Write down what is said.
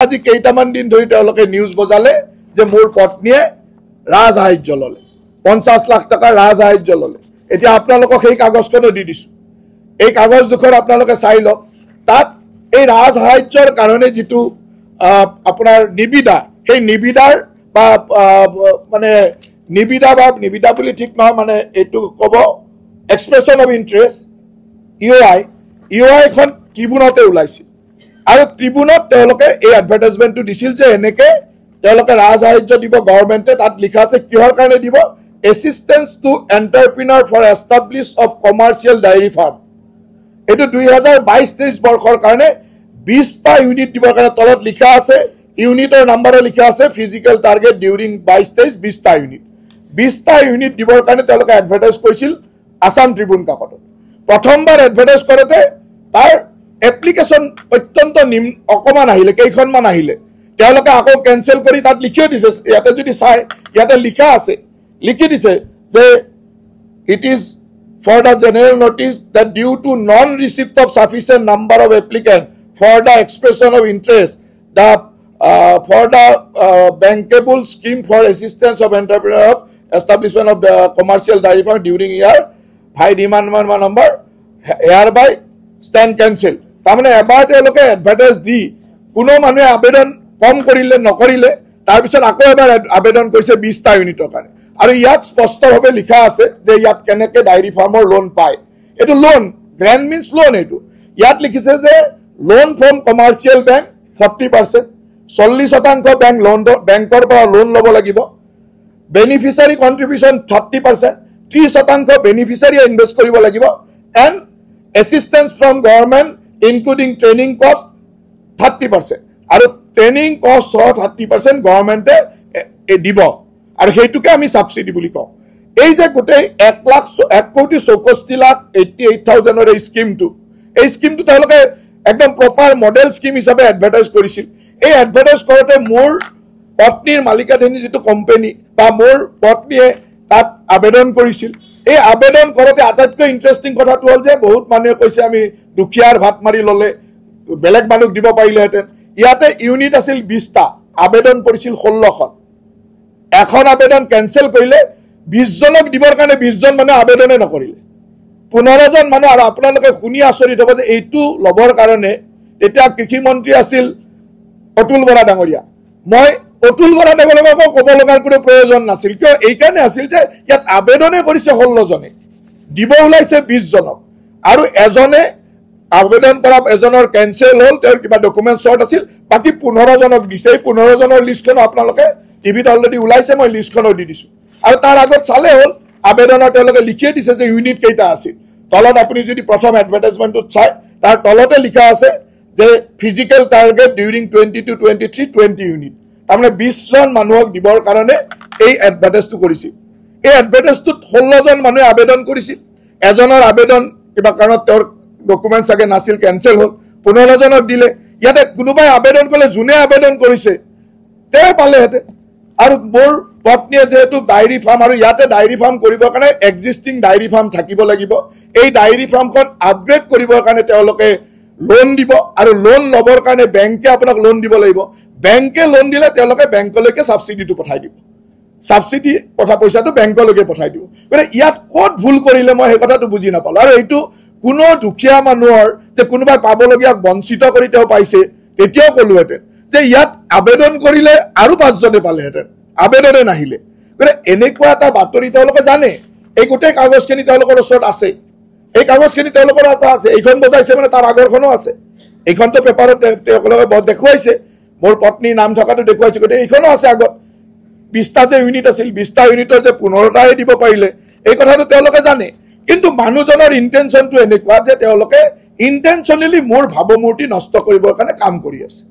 আজি কেইটামান দিন ধৰি তেওঁলোকে নিউজ বজালে যে মোৰ পত্নীয়ে ৰাজসাহায্য ললে 50 লাখ টকা ৰাজসাহায্য ললে এতিয়া আপোনালোকক সেই কাগজখনো দি দিছো এই কাগজ দুখন আপোনালোকে চাই লওক তাত এই ৰাজসাহায্যৰ কাৰণে যেটো আপোনাৰ নিবিদা সেই নিবিদাৰ বা মানে নিবিদা বুলি ঠিক নহয় মানে এটো কব এক্সপ্ৰেছন অফ ইন্টাৰেষ্ট ইউআই খন ট্ৰিবিউনতে ওলাইছে আৰু ট্ৰিবিউনত তেওঁলোকে এই এডভাৰটাইজমেন্টটো দিছিল যে এনেকে তেওঁলোকে ৰাজসাহায্য দিব গভৰ্ণমেণ্টে তাত লিখা আছে কিহৰ কাৰণে দিব assistance to entrepreneur for establish of commercial dairy farm এটো 2022-23 বৰ্ষৰ কাৰণে 20টা ইউনিট দিবৰ কাৰণে তলত লিখা আছে ইউনিটৰ নম্বৰে লিখা আছে ফিজিক্যাল টাৰ্গেট ডিউৰিং 22-23 20টা ইউনিট 20টা ইউনিট দিবৰ কাৰণে তেওঁলোকে এডভাৰটাইজ কৰিছিল আসাম ট্ৰিবিউন কাকতত প্ৰথমবাৰ এডভাৰটাইজ কৰোতে তাৰ এপ্লিকেশন অত্যন্ত অকমান আহিলে কেইখনমান আহিলে তেওঁলোকে আকৌ কেনসেল কৰি তাত লিখিও দিছে ইয়াতে যদি চাই ইয়াতে লিখা আছে লিখি দিছে যে it is for the general notice that due to non receipt of sufficient number of applicants for the expression of interest the for the bankable scheme for assistance of entrepreneur of establishment of the commercial dairy farm during year by demand number hereby stand cancel তাৰমানে এবাৰ তেওঁলোকে advertise দি কোনো মানুহে আবেদন কম কৰিলে নকৰিলে তাৰ পিছত আকৌ এবাৰ আবেদন কৰিছে 20টা ইউনিটৰ কাৰণে আৰু ইয়াত স্পষ্টভাৱে লিখা আছে যে ইয়াত কেনেকে ডাইৰী ফাৰ্মৰ লোন পায় এটো লোন গ্ৰেন্ড মিন্স লোন এটো ইয়াত লিখিছে যে loan from commercial bank 40% 40% bank loan বেংকৰ পৰা লোন লব লাগিব বেনিফিচিয়াৰী কন্ট্ৰিবিউশন 30% 30% বেনিফিচিয়াৰী ইনভেস্ট কৰিব লাগিব and assistance from government including training cost 30% আৰু ট্ৰেইনিং কষ্ট 30% গভৰ্ণমেণ্টে দিব আৰু হেতুকে আমি সাবসিডি বুলি কওঁ এই যে গোটেই 1,64,88,000 এর এই স্কিমটো তেওঁলোকে একদম প্ৰপাৰ মডেল স্কিম হিচাপে এডভাৰটাইজ কৰিছিল এই এডভাৰটাইজ কৰোতে মোৰ পত্নীৰ মালিকাধীন যেটো কোম্পানী বা মোৰ পত্নীয়ে তাত আবেদন কৰিছিল এই আবেদন কৰোতে আটাইতকৈ ইন্টাৰেষ্টিং কথাটো হল যে বহুত মানুহে কৈছে আমি দুখিয়াৰ ভাত মাৰি ললে বেলেগ মানুহ দিব পাৰিলেহেঁতেন ইয়াতে ইউনিট আছিল 20টা আবেদন কৰিছিল 16খন এখন আবেদন কেনসেল কৰিলে 20 জনক দিবৰ কাৰণে 20 জন মানে আবেদনে নকৰিলে 15 জন মানে আৰু আপোনালোকে শুনি আচৰিত হ'ব যে এইটো লবৰ কাৰণে তেতিয়া কৃষি মন্ত্ৰী আছিল অতুল বৰা ডাঙৰীয়া মই অতুল বৰা ডাঙৰীয়াক ক'ব লগাৰ কোনো প্ৰয়োজন নাছিল কিয় এই কাৰণে আছিল যে ইয়াত আবেদনে কৰিছে 16 জনে দিব ওলাইছে 20 জনক আৰু এজনে আবেদন কৰা এজনৰ কেনসেল হল তেওঁৰ কিবা ডকুমেন্ট শৰ্ট আছিল বাকি 15 জনক দিছে 15 জনৰ লিষ্টখন আপোনালোকে টিভিত অলৰেডি ওলাইছে মই লিষ্টখনো দি দিছো আৰু তাৰ আগত চালে হল আবেদনৰ তেওঁলোকে লিখি দিছে যে ইউনিট কেইটা আছিল তলত আপুনি যদি প্ৰথম এডভাৰটাইজমেন্টটো চাই তাৰ তলতে লিখা আছে যে ফিজিক্যাল টাৰ্গেট ডিউৰিং 22-23 20 ইউনিট তাৰমানে 20 জন মানুহক দিবৰ কাৰণে এই এডভাৰটাইজটো কৰিছিল এই এডভাৰটাইজটোত 16 জন মানুহে আবেদন কৰিছিল এজনৰ আবেদন কিবা কাৰণত তেওঁৰ ডকুমেন্টস আগে নাছিল কেনসেল হল 15 জনক দিলে ইয়াতে কোনোবাই আবেদন কৰিলে জুনে আবেদন কৰিছে তে পালেহেঁতেন আৰু মোৰ পত্নীয়ে যেহেতু ডাইৰী ফাৰ্ম আৰু ইয়াতে ডাইৰী ফাৰ্ম কৰিবৰ কাৰণে এক্সিস্টিং ডাইৰী ফাৰ্ম থাকিব লাগিব এই ডাইৰী ফাৰ্মখন আপগ্ৰেড কৰিবৰ কাৰণে তেওঁলোকে লোন দিব আৰু লোন লবৰ কাৰণে বেংকে আপোনাক লোন দিব লাগিব বেংকে লোন দিলে তেওঁলোকে বেংকলৈকে সাবসিডিটো পঠাই দিব সাবসিডি পইচাটো বেংকলৈকে পঠাই দিব মানে ইয়াত ক'ত ভুল কৰিলে মই এই কথাটো বুজি নাপালো আৰু এইটো কোনো দুখিয়া মানুহৰ যে কোনোবাই পাবলগীয়া বঞ্চিত কৰি তেওঁ পাইছে তেতিয়াও কলোহেঁতেন যে ইয়াত আবেদন কৰিলে আৰু 5 জনে পালেহেঁতেন আবেদনে নাহিলে মানে এনেকুৱা এটা বাতৰি তেওঁলোকে জানে এই গোটেই কাগজখিনি তেওঁলোকৰ ওচৰত আছে এই কাগজখিনি তেওঁলোকৰ আছে এইখন বজাইছে মানে তাৰ আগৰখনো আছে এইখনটো পেপাৰত তেওঁলোকে দেখুৱাইছে মোৰ পত্নী নাম থকাটো দেখুৱাইছে গোটেই এইখনো আছে আগত 20টা যে ইউনিট আছিল 20টা ইউনিটৰ যে 15টাই দিব পাৰিলে এই কথাটো তেওঁলোকে জানে কিন্তু মানুহজনৰ ইন্টেনশনটো এনেকুৱা যে তেওঁলোকে ইন্টেনশনালি মোৰ ভাৱমূৰ্তি নষ্ট কৰিবৰ কাৰণে কাম কৰি আছে